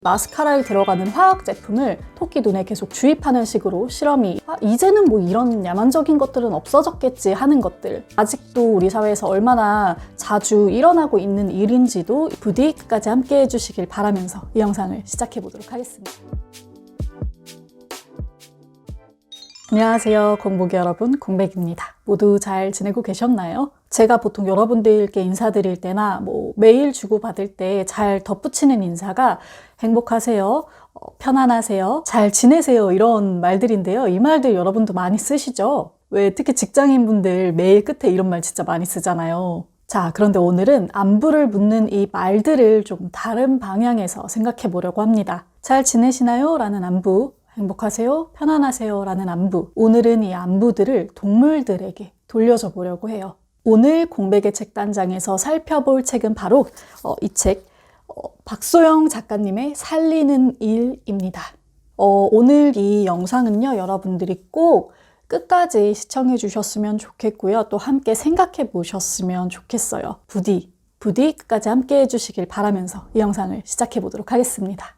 마스카라에 들어가는 화학 제품을 토끼 눈에 계속 주입하는 식으로 실험이 이제는 뭐 이런 야만적인 것들은 없어졌겠지 하는 것들, 아직도 우리 사회에서 얼마나 자주 일어나고 있는 일인지도 부디 끝까지 함께 해주시길 바라면서 이 영상을 시작해 보도록 하겠습니다. 안녕하세요, 공복이 여러분, 공백입니다. 모두 잘 지내고 계셨나요? 제가 보통 여러분들께 인사드릴 때나 메일 주고받을 때 잘 덧붙이는 인사가 행복하세요, 편안하세요, 잘 지내세요 이런 말들인데요. 이 말들 여러분도 많이 쓰시죠? 왜 특히 직장인분들 메일 끝에 이런 말 진짜 많이 쓰잖아요. 자, 그런데 오늘은 안부를 묻는 이 말들을 좀 다른 방향에서 생각해 보려고 합니다. 잘 지내시나요? 라는 안부, 행복하세요? 편안하세요? 라는 안부. 오늘은 이 안부들을 동물들에게 돌려줘 보려고 해요. 오늘 공백의 책단장에서 살펴볼 책은 바로 이 책, 박소영 작가님의 살리는 일입니다. 오늘 이 영상은요, 여러분들이 꼭 끝까지 시청해 주셨으면 좋겠고요. 또 함께 생각해 보셨으면 좋겠어요. 부디 끝까지 함께 해주시길 바라면서 이 영상을 시작해 보도록 하겠습니다.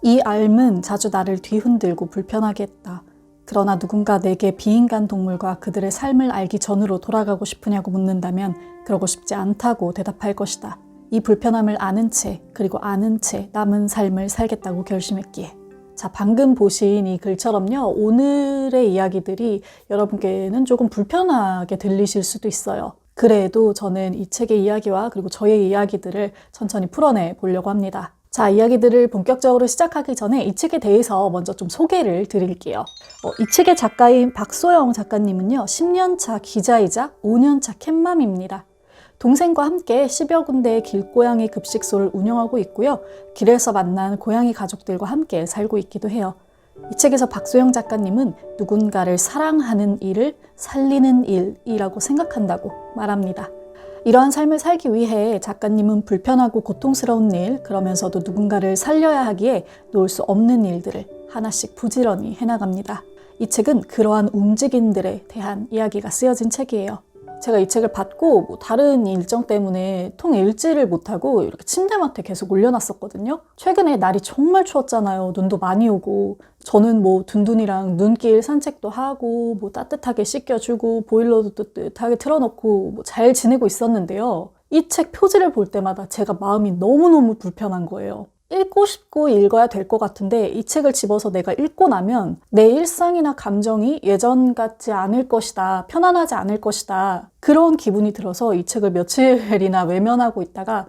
이 앓음은 자주 나를 뒤흔들고 불편하게 했다. 그러나 누군가 내게 비인간 동물과 그들의 삶을 알기 전으로 돌아가고 싶으냐고 묻는다면 그러고 싶지 않다고 대답할 것이다. 이 불편함을 아는 채, 그리고 아는 채 남은 삶을 살겠다고 결심했기에. 자, 방금 보신 이 글처럼요, 오늘의 이야기들이 여러분께는 조금 불편하게 들리실 수도 있어요. 그래도 저는 이 책의 이야기와 그리고 저의 이야기들을 천천히 풀어내 보려고 합니다. 자, 이야기들을 본격적으로 시작하기 전에 이 책에 대해서 먼저 좀 소개를 드릴게요. 이 책의 작가인 박소영 작가님은요, 10년차 기자이자 5년차 캣맘입니다. 동생과 함께 10여 군데의 길고양이 급식소를 운영하고 있고요. 길에서 만난 고양이 가족들과 함께 살고 있기도 해요. 이 책에서 박소영 작가님은 누군가를 사랑하는 일을 살리는 일이라고 생각한다고 말합니다. 이러한 삶을 살기 위해 작가님은 불편하고 고통스러운 일, 그러면서도 누군가를 살려야 하기에 놓을 수 없는 일들을 하나씩 부지런히 해나갑니다. 이 책은 그러한 움직임들에 대한 이야기가 쓰여진 책이에요. 제가 이 책을 받고 다른 일정 때문에 통 읽지를 못하고 이렇게 침대맡에 계속 올려놨었거든요. 최근에 날이 정말 추웠잖아요. 눈도 많이 오고. 저는 둔둔이랑 눈길 산책도 하고 따뜻하게 씻겨주고 보일러도 뜨뜻하게 틀어놓고 잘 지내고 있었는데요. 이 책 표지를 볼 때마다 제가 마음이 너무너무 불편한 거예요. 읽고 싶고 읽어야 될 것 같은데 이 책을 집어서 내가 읽고 나면 내 일상이나 감정이 예전 같지 않을 것이다, 편안하지 않을 것이다, 그런 기분이 들어서 이 책을 며칠이나 외면하고 있다가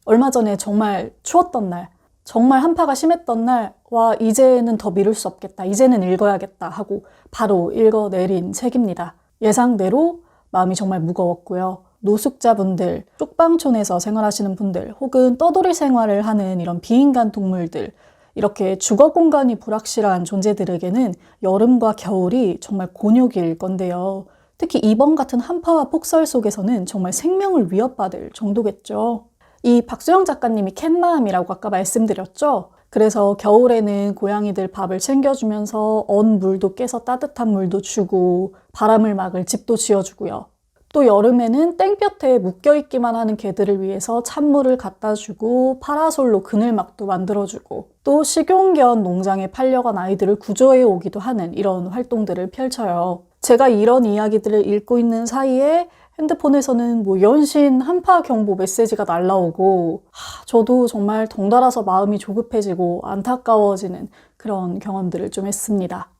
얼마 전에 정말 추웠던 날, 정말 한파가 심했던 날, 와, 이제는 더 미룰 수 없겠다, 이제는 읽어야겠다 하고 바로 읽어내린 책입니다. 예상대로 마음이 정말 무거웠고요. 노숙자분들, 쪽방촌에서 생활하시는 분들, 혹은 떠돌이 생활을 하는 이런 비인간 동물들, 이렇게 주거 공간이 불확실한 존재들에게는 여름과 겨울이 정말 곤욕일 건데요. 특히 이번 같은 한파와 폭설 속에서는 정말 생명을 위협받을 정도겠죠. 이 박소영 작가님이 캣맘이라고 아까 말씀드렸죠. 그래서 겨울에는 고양이들 밥을 챙겨주면서 언 물도 깨서 따뜻한 물도 주고 바람을 막을 집도 지어주고요. 또 여름에는 땡볕에 묶여있기만 하는 개들을 위해서 찬물을 갖다 주고 파라솔로 그늘막도 만들어주고 또 식용견 농장에 팔려간 아이들을 구조해 오기도 하는 이런 활동들을 펼쳐요. 제가 이런 이야기들을 읽고 있는 사이에 핸드폰에서는 연신 한파 경보 메시지가 날라오고 저도 정말 덩달아서 마음이 조급해지고 안타까워지는 그런 경험들을 좀 했습니다.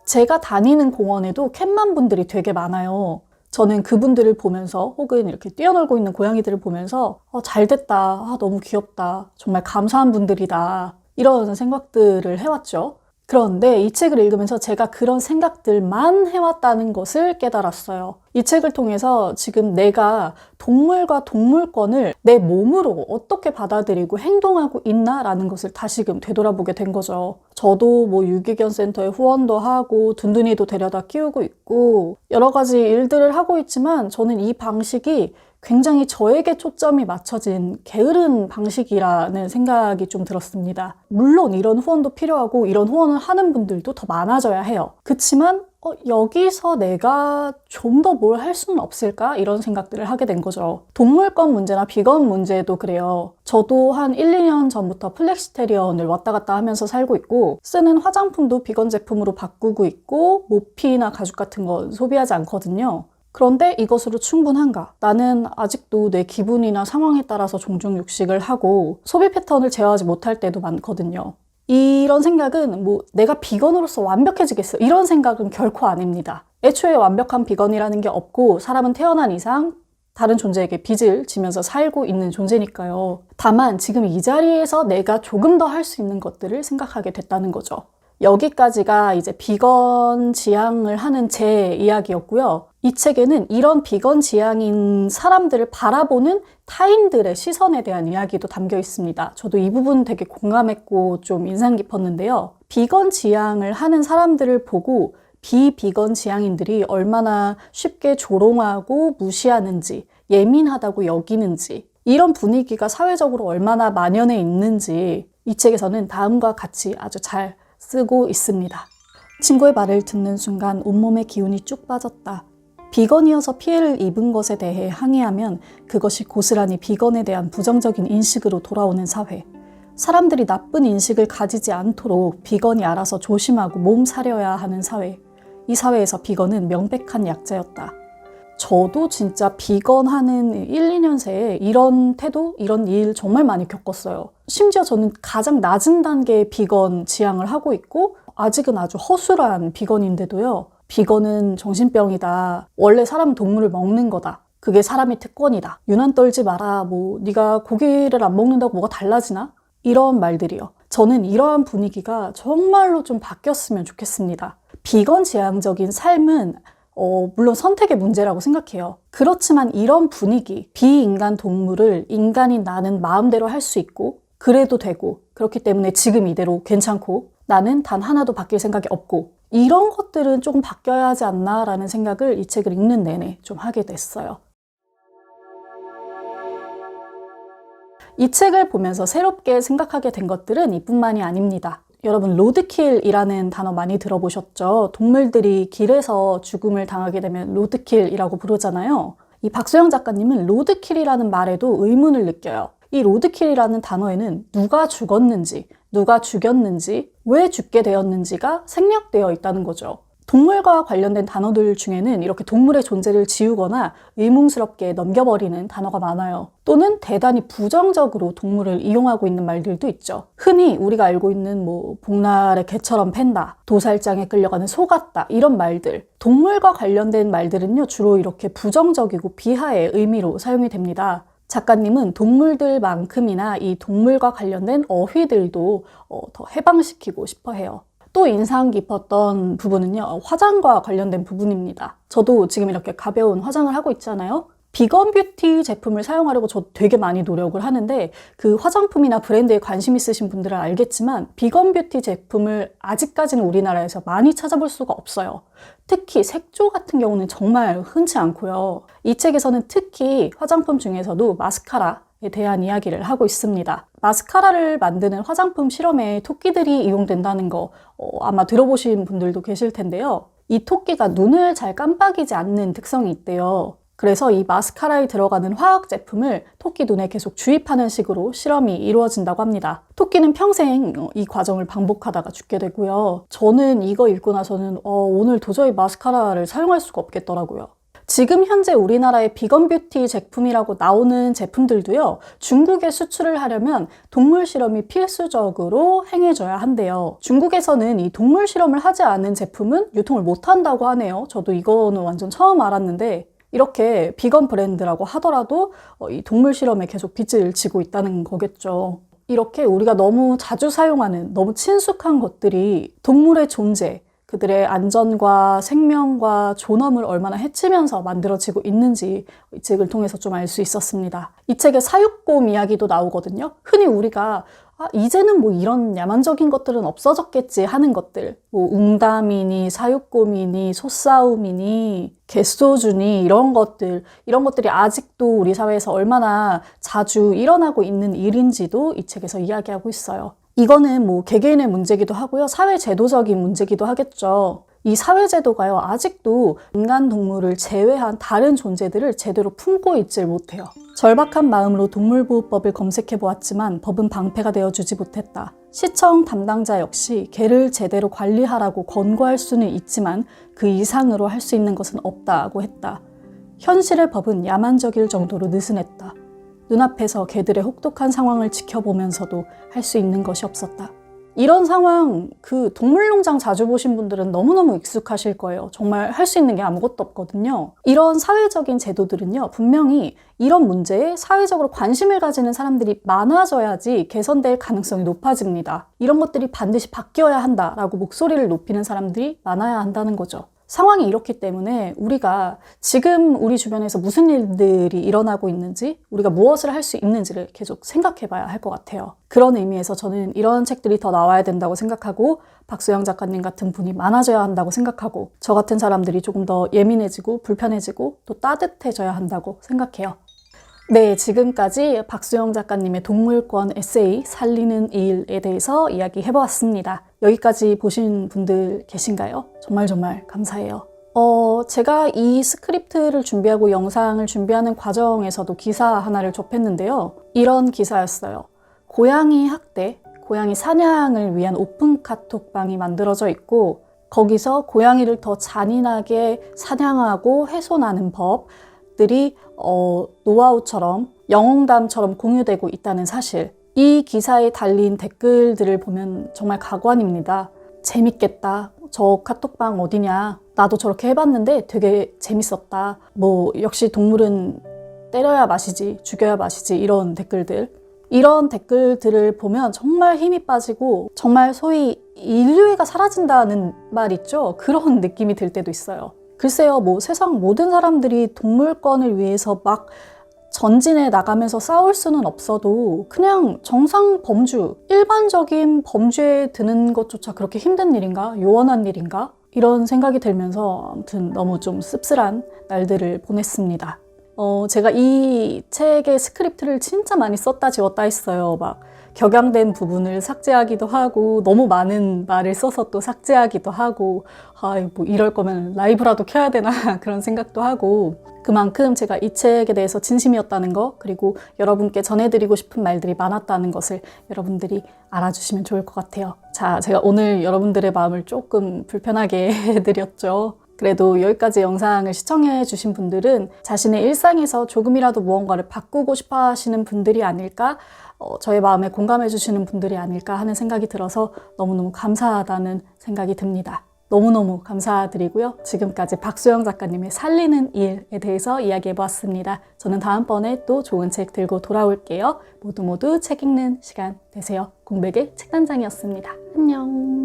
제가 다니는 공원에도 캣맘 분들이 되게 많아요. 저는 그분들을 보면서 혹은 이렇게 뛰어놀고 있는 고양이들을 보면서 잘됐다, 너무 귀엽다, 정말 감사한 분들이다, 이런 생각들을 해왔죠. 그런데 이 책을 읽으면서 제가 그런 생각들만 해왔다는 것을 깨달았어요. 이 책을 통해서 지금 내가 동물과 동물권을 내 몸으로 어떻게 받아들이고 행동하고 있나라는 것을 다시금 되돌아보게 된 거죠. 저도 유기견 센터에 후원도 하고 둔둔이도 데려다 키우고 있고 여러 가지 일들을 하고 있지만 저는 이 방식이 굉장히 저에게 초점이 맞춰진 게으른 방식이라는 생각이 좀 들었습니다. 물론 이런 후원도 필요하고 이런 후원을 하는 분들도 더 많아져야 해요. 그렇지만 여기서 내가 좀 더 뭘 할 수는 없을까? 이런 생각들을 하게 된 거죠. 동물권 문제나 비건 문제도 그래요. 저도 한 1, 2년 전부터 플렉시테리언을 왔다 갔다 하면서 살고 있고, 쓰는 화장품도 비건 제품으로 바꾸고 있고, 모피나 가죽 같은 거 소비하지 않거든요. 그런데 이것으로 충분한가? 나는 아직도 내 기분이나 상황에 따라서 종종 육식을 하고 소비 패턴을 제어하지 못할 때도 많거든요. 이런 생각은 내가 비건으로서 완벽해지겠어, 이런 생각은 결코 아닙니다. 애초에 완벽한 비건이라는 게 없고 사람은 태어난 이상 다른 존재에게 빚을 지면서 살고 있는 존재니까요. 다만 지금 이 자리에서 내가 조금 더 할 수 있는 것들을 생각하게 됐다는 거죠. 여기까지가 이제 비건 지향을 하는 제 이야기였고요. 이 책에는 이런 비건 지향인 사람들을 바라보는 타인들의 시선에 대한 이야기도 담겨 있습니다. 저도 이 부분 되게 공감했고 좀 인상 깊었는데요. 비건 지향을 하는 사람들을 보고 비비건 지향인들이 얼마나 쉽게 조롱하고 무시하는지, 예민하다고 여기는지, 이런 분위기가 사회적으로 얼마나 만연해 있는지 이 책에서는 다음과 같이 아주 잘 쓰고 있습니다. 친구의 말을 듣는 순간 온몸에 기운이 쭉 빠졌다. 비건이어서 피해를 입은 것에 대해 항의하면 그것이 고스란히 비건에 대한 부정적인 인식으로 돌아오는 사회. 사람들이 나쁜 인식을 가지지 않도록 비건이 알아서 조심하고 몸사려야 하는 사회. 이 사회에서 비건은 명백한 약자였다. 저도 진짜 비건 하는 1, 2년 새에 이런 태도, 이런 일 정말 많이 겪었어요. 심지어 저는 가장 낮은 단계의 비건 지향을 하고 있고 아직은 아주 허술한 비건인데도요. 비건은 정신병이다. 원래 사람은 동물을 먹는 거다. 그게 사람의 특권이다. 유난 떨지 마라. 네가 고기를 안 먹는다고 뭐가 달라지나? 이런 말들이요. 저는 이러한 분위기가 정말로 좀 바뀌었으면 좋겠습니다. 비건 지향적인 삶은 물론 선택의 문제라고 생각해요. 그렇지만 이런 분위기, 비인간 동물을 인간인 나는 마음대로 할 수 있고 그래도 되고 그렇기 때문에 지금 이대로 괜찮고 나는 단 하나도 바뀔 생각이 없고 이런 것들은 조금 바뀌어야 하지 않나라는 생각을 이 책을 읽는 내내 좀 하게 됐어요. 이 책을 보면서 새롭게 생각하게 된 것들은 이뿐만이 아닙니다. 여러분, 로드킬이라는 단어 많이 들어보셨죠? 동물들이 길에서 죽음을 당하게 되면 로드킬이라고 부르잖아요. 이 박소영 작가님은 로드킬이라는 말에도 의문을 느껴요. 이 로드킬이라는 단어에는 누가 죽었는지, 누가 죽였는지, 왜 죽게 되었는지가 생략되어 있다는 거죠. 동물과 관련된 단어들 중에는 이렇게 동물의 존재를 지우거나 의문스럽게 넘겨버리는 단어가 많아요. 또는 대단히 부정적으로 동물을 이용하고 있는 말들도 있죠. 흔히 우리가 알고 있는 복날의 개처럼 팬다, 도살장에 끌려가는 소 같다, 이런 말들. 동물과 관련된 말들은요, 주로 이렇게 부정적이고 비하의 의미로 사용이 됩니다. 작가님은 동물들만큼이나 이 동물과 관련된 어휘들도 더 해방시키고 싶어 해요. 또 인상 깊었던 부분은요, 화장과 관련된 부분입니다. 저도 지금 이렇게 가벼운 화장을 하고 있잖아요. 비건 뷰티 제품을 사용하려고 저도 되게 많이 노력을 하는데 그 화장품이나 브랜드에 관심 있으신 분들은 알겠지만 비건 뷰티 제품을 아직까지는 우리나라에서 많이 찾아볼 수가 없어요. 특히 색조 같은 경우는 정말 흔치 않고요. 이 책에서는 특히 화장품 중에서도 마스카라에 대한 이야기를 하고 있습니다. 마스카라를 만드는 화장품 실험에 토끼들이 이용된다는 거 아마 들어보신 분들도 계실 텐데요. 이 토끼가 눈을 잘 깜빡이지 않는 특성이 있대요. 그래서 이 마스카라에 들어가는 화학 제품을 토끼 눈에 계속 주입하는 식으로 실험이 이루어진다고 합니다. 토끼는 평생 이 과정을 반복하다가 죽게 되고요. 저는 이거 읽고 나서는 오늘 도저히 마스카라를 사용할 수가 없겠더라고요. 지금 현재 우리나라의 비건 뷰티 제품이라고 나오는 제품들도요, 중국에 수출을 하려면 동물 실험이 필수적으로 행해져야 한대요. 중국에서는 이 동물 실험을 하지 않은 제품은 유통을 못 한다고 하네요. 저도 이거는 완전 처음 알았는데 이렇게 비건 브랜드라고 하더라도 이 동물 실험에 계속 빚을 지고 있다는 거겠죠. 이렇게 우리가 너무 자주 사용하는 너무 친숙한 것들이 동물의 존재, 그들의 안전과 생명과 존엄을 얼마나 해치면서 만들어지고 있는지 이 책을 통해서 좀 알 수 있었습니다. 이 책에 사육곰 이야기도 나오거든요. 흔히 우리가 이제는 이런 야만적인 것들은 없어졌겠지 하는 것들, 웅담이니 사육곰이니 소싸움이니 개소주니 이런 것들이 아직도 우리 사회에서 얼마나 자주 일어나고 있는 일인지도 이 책에서 이야기하고 있어요. 이거는 개개인의 문제기도 하고요. 사회 제도적인 문제기도 하겠죠. 이 사회제도가요, 아직도 인간 동물을 제외한 다른 존재들을 제대로 품고 있질 못해요. 절박한 마음으로 동물보호법을 검색해 보았지만 법은 방패가 되어주지 못했다. 시청 담당자 역시 개를 제대로 관리하라고 권고할 수는 있지만 그 이상으로 할 수 있는 것은 없다고 했다. 현실의 법은 야만적일 정도로 느슨했다. 눈앞에서 개들의 혹독한 상황을 지켜보면서도 할 수 있는 것이 없었다. 이런 상황, 동물농장 자주 보신 분들은 너무너무 익숙하실 거예요. 정말 할 수 있는 게 아무것도 없거든요. 이런 사회적인 제도들은요, 분명히 이런 문제에 사회적으로 관심을 가지는 사람들이 많아져야지 개선될 가능성이 높아집니다. 이런 것들이 반드시 바뀌어야 한다라고 목소리를 높이는 사람들이 많아야 한다는 거죠. 상황이 이렇기 때문에 우리가 지금 우리 주변에서 무슨 일들이 일어나고 있는지, 우리가 무엇을 할 수 있는지를 계속 생각해 봐야 할 것 같아요. 그런 의미에서 저는 이런 책들이 더 나와야 된다고 생각하고, 박수영 작가님 같은 분이 많아져야 한다고 생각하고, 저 같은 사람들이 조금 더 예민해지고 불편해지고 또 따뜻해져야 한다고 생각해요. 네, 지금까지 박수영 작가님의 동물권 에세이 살리는 일에 대해서 이야기해보았습니다. 여기까지 보신 분들 계신가요? 정말 감사해요. 제가 이 스크립트를 준비하고 영상을 준비하는 과정에서도 기사 하나를 접했는데요. 이런 기사였어요. 고양이 학대, 고양이 사냥을 위한 오픈 카톡방이 만들어져 있고, 거기서 고양이를 더 잔인하게 사냥하고 훼손하는 법들이 노하우처럼, 영웅담처럼 공유되고 있다는 사실. 이 기사에 달린 댓글들을 보면 정말 가관입니다. 재밌겠다. 저 카톡방 어디냐. 나도 저렇게 해봤는데 되게 재밌었다. 역시 동물은 때려야 마시지, 죽여야 마시지. 이런 댓글들. 이런 댓글들을 보면 정말 힘이 빠지고, 정말 소위 인류애가 사라진다는 말 있죠? 그런 느낌이 들 때도 있어요. 글쎄요, 세상 모든 사람들이 동물권을 위해서 막 전진해 나가면서 싸울 수는 없어도 그냥 정상 범주, 일반적인 범죄에 드는 것조차 그렇게 힘든 일인가? 요원한 일인가? 이런 생각이 들면서 아무튼 너무 좀 씁쓸한 날들을 보냈습니다. 제가 이 책의 스크립트를 진짜 많이 썼다 지웠다 했어요. 격양된 부분을 삭제하기도 하고, 너무 많은 말을 써서 또 삭제하기도 하고, 이럴 거면 라이브라도 켜야 되나 그런 생각도 하고, 그만큼 제가 이 책에 대해서 진심이었다는 거, 그리고 여러분께 전해드리고 싶은 말들이 많았다는 것을 여러분들이 알아주시면 좋을 것 같아요. 자, 제가 오늘 여러분들의 마음을 조금 불편하게 해드렸죠. 그래도 여기까지 영상을 시청해 주신 분들은 자신의 일상에서 조금이라도 무언가를 바꾸고 싶어 하시는 분들이 아닐까, 저의 마음에 공감해 주시는 분들이 아닐까 하는 생각이 들어서 너무너무 감사하다는 생각이 듭니다. 너무너무 감사드리고요. 지금까지 박수영 작가님의 살리는 일에 대해서 이야기해 보았습니다. 저는 다음번에 또 좋은 책 들고 돌아올게요. 모두 책 읽는 시간 되세요. 공백의 책단장이었습니다. 안녕.